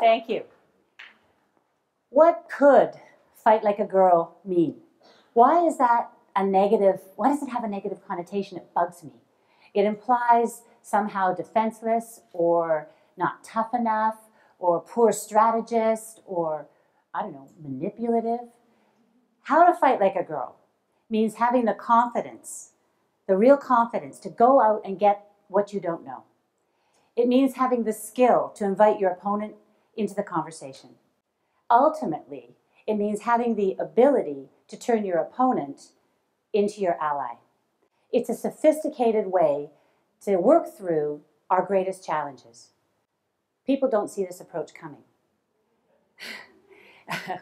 Thank you. What could fight like a girl mean? Why is that a negative? Why does it have a negative connotation? It bugs me. It implies somehow defenseless or not tough enough or poor strategist or, I don't know, manipulative. How to fight like a girl means having the confidence, the real confidence to go out and get what you don't know. It means having the skill to invite your opponent into the conversation. Ultimately, it means having the ability to turn your opponent into your ally. It's a sophisticated way to work through our greatest challenges. People don't see this approach coming.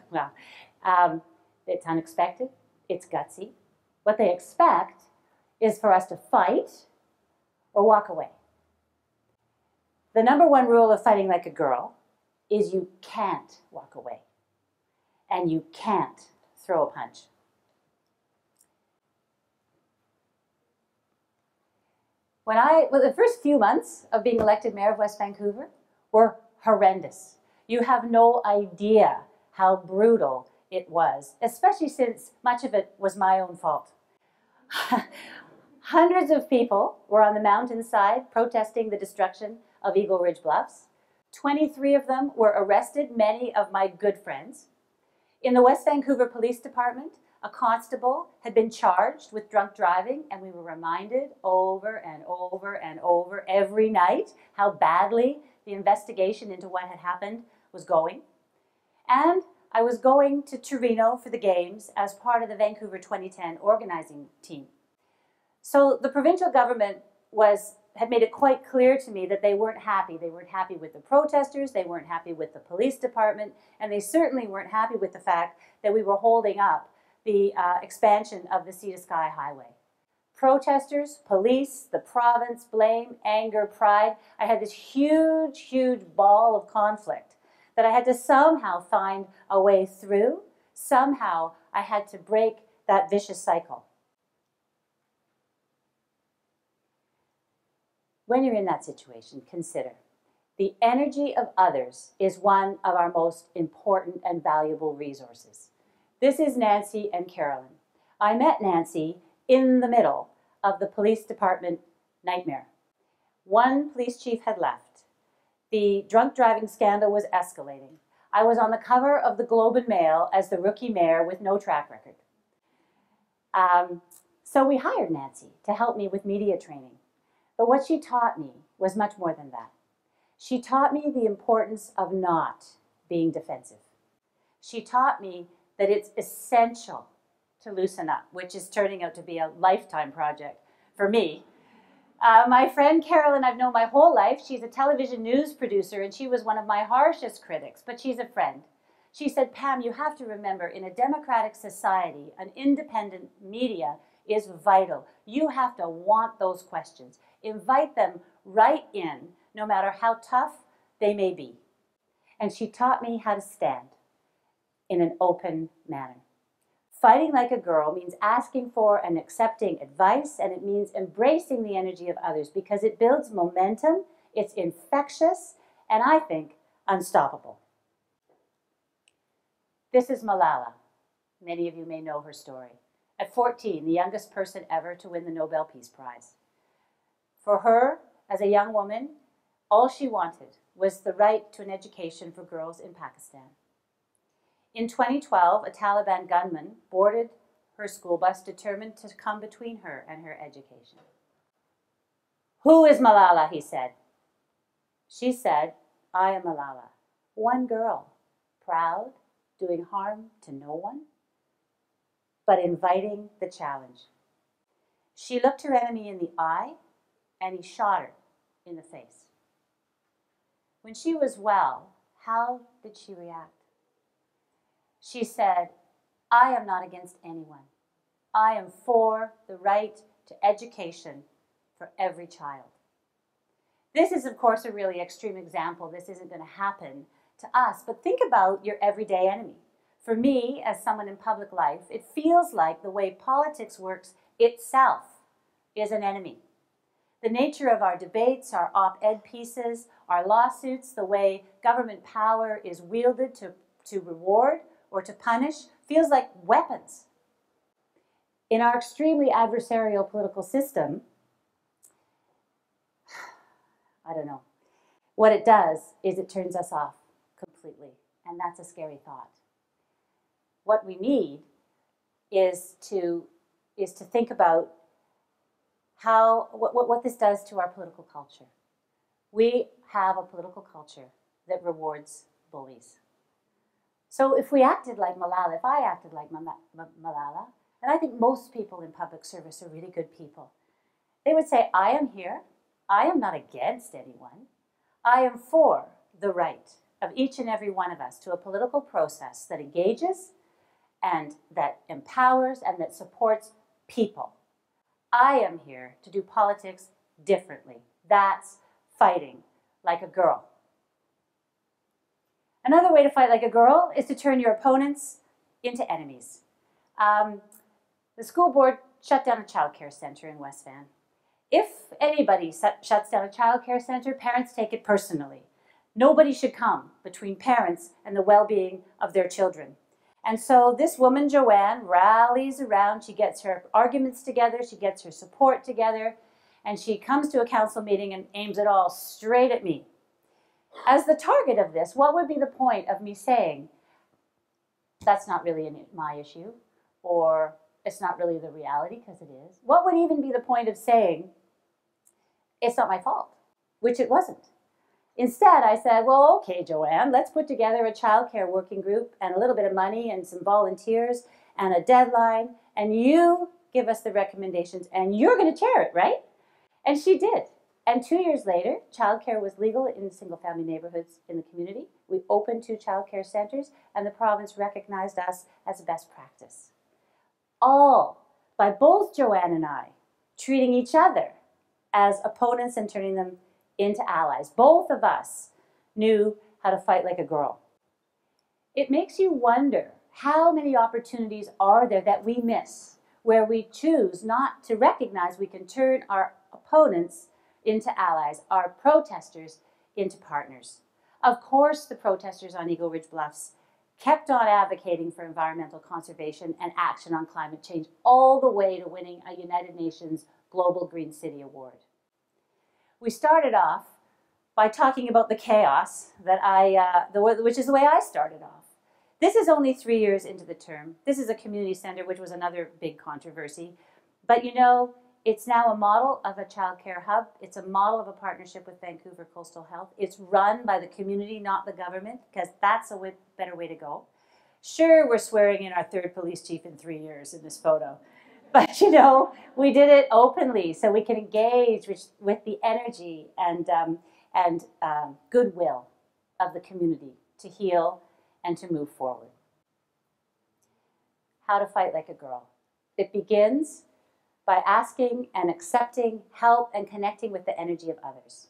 Well, it's unexpected, it's gutsy. What they expect is for us to fight or walk away. The number one rule of fighting like a girl is you can't walk away and you can't throw a punch. The first few months of being elected Mayor of West Vancouver were horrendous. You have no idea how brutal it was, especially since much of it was my own fault. Hundreds of people were on the mountainside protesting the destruction of Eagle Ridge Bluffs. 23 of them were arrested, many of my good friends. In the West Vancouver Police Department, a constable had been charged with drunk driving, and we were reminded over and over and over every night how badly the investigation into what had happened was going. And I was going to Torino for the Games as part of the Vancouver 2010 organizing team. So the provincial government had made it quite clear to me that they weren't happy. They weren't happy with the protesters, they weren't happy with the police department, and they certainly weren't happy with the fact that we were holding up the expansion of the Sea to Sky Highway. Protesters, police, the province, blame, anger, pride. I had this huge, huge ball of conflict that I had to somehow find a way through. Somehow I had to break that vicious cycle. When you're in that situation, consider the energy of others is one of our most important and valuable resources. This is Nancy and Carolyn. I met Nancy in the middle of the police department nightmare. One police chief had left. The drunk driving scandal was escalating. I was on the cover of the Globe and Mail as the rookie mayor with no track record. So we hired Nancy to help me with media training. But what she taught me was much more than that. She taught me the importance of not being defensive. She taught me that it's essential to loosen up, which is turning out to be a lifetime project for me. My friend Carolyn, I've known my whole life. She's a television news producer, and she was one of my harshest critics, but she's a friend. She said, Pam, you have to remember, in a democratic society, an independent media is vital. You have to want those questions. Invite them right in, no matter how tough they may be. And she taught me how to stand in an open manner. Fighting like a girl means asking for and accepting advice, and it means embracing the energy of others because it builds momentum, it's infectious, and I think unstoppable. This is Malala. Many of you may know her story. At 14, the youngest person ever to win the Nobel Peace Prize. For her, as a young woman, all she wanted was the right to an education for girls in Pakistan. In 2012, a Taliban gunman boarded her school bus determined to come between her and her education. Who is Malala, he said. She said, I am Malala, one girl, proud, doing harm to no one, but inviting the challenge. She looked her enemy in the eye, and he shot her in the face. When she was well, how did she react? She said, I am not against anyone. I am for the right to education for every child. This is, of course, a really extreme example. This isn't going to happen to us, but think about your everyday enemy. For me, as someone in public life, it feels like the way politics works itself is an enemy. The nature of our debates, our op-ed pieces, our lawsuits, the way government power is wielded to reward or to punish, feels like weapons. In our extremely adversarial political system, I don't know, what it does is it turns us off completely, and that's a scary thought. What we need is to think about what this does to our political culture. We have a political culture that rewards bullies. So if we acted like Malala, if I acted like Malala, and I think most people in public service are really good people, they would say, I am here, I am not against anyone, I am for the right of each and every one of us to a political process that engages and that empowers and that supports people. I am here to do politics differently. That's fighting like a girl. Another way to fight like a girl is to turn your opponents into enemies. The school board shut down a childcare center in West Van. If anybody shuts down a childcare center, parents take it personally. Nobody should come between parents and the well-being of their children. And so this woman, Joanne, rallies around, she gets her arguments together, she gets her support together, and she comes to a council meeting and aims it all straight at me. As the target of this, what would be the point of me saying, that's not really my issue, or it's not really the reality, because it is? What would even be the point of saying, it's not my fault, which it wasn't? Instead, I said, well, okay, Joanne, let's put together a childcare working group and a little bit of money and some volunteers and a deadline, and you give us the recommendations, and you're going to chair it, right? And she did. And 2 years later, childcare was legal in single-family neighborhoods in the community. We opened 2 childcare centers, and the province recognized us as a best practice. All by both Joanne and I treating each other as opponents and turning them into allies. Both of us knew how to fight like a girl. It makes you wonder how many opportunities are there that we miss, where we choose not to recognize we can turn our opponents into allies, our protesters into partners. Of course, the protesters on Eagle Ridge Bluffs kept on advocating for environmental conservation and action on climate change all the way to winning a United Nations Global Green City Award. We started off by talking about the chaos that which is the way I started off. This is only 3 years into the term. This is a community center, which was another big controversy. But you know, it's now a model of a childcare hub. It's a model of a partnership with Vancouver Coastal Health. It's run by the community, not the government, because that's a better way to go. Sure, we're swearing in our 3rd police chief in 3 years in this photo. But, you know, we did it openly so we can engage with the energy and goodwill of the community to heal and to move forward. How to fight like a girl. It begins by asking and accepting help and connecting with the energy of others.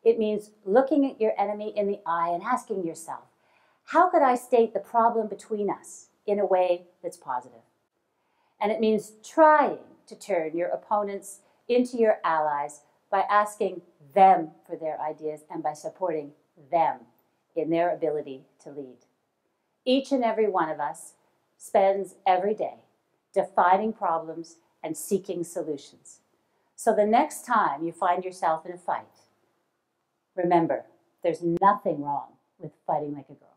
It means looking at your enemy in the eye and asking yourself, how could I state the problem between us in a way that's positive? And it means trying to turn your opponents into your allies by asking them for their ideas and by supporting them in their ability to lead. Each and every one of us spends every day defining problems and seeking solutions. So the next time you find yourself in a fight, remember, there's nothing wrong with fighting like a girl.